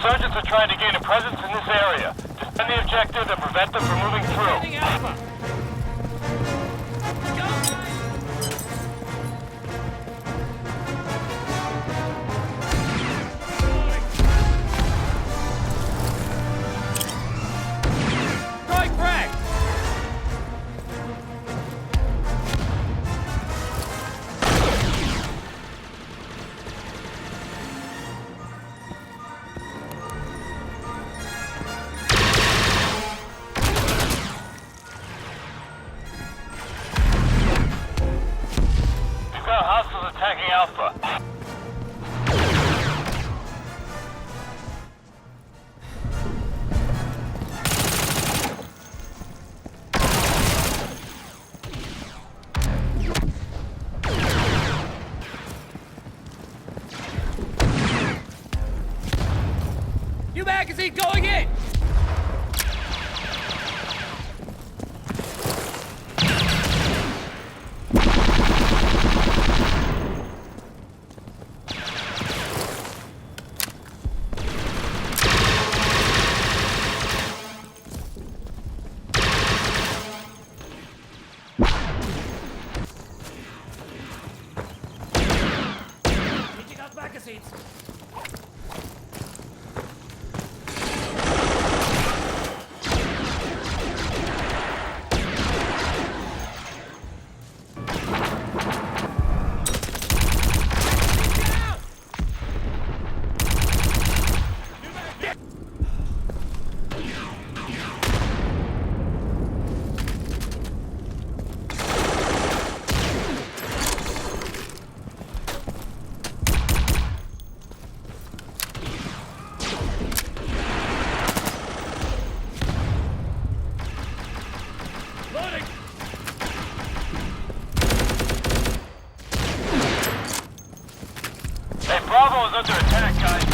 Insurgents are trying to gain a presence in this area. Defend the objective and prevent them from moving through. Alpha. Strike frag. We've got hostiles attacking Alpha. New magazine going in. Changing out magazines. Loading! Hey, Bravo is under attack, guys.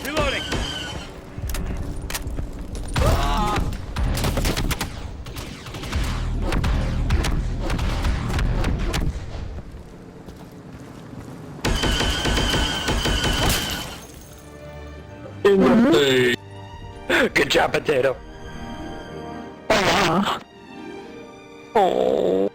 Reloading! Good job, Potato. Oh.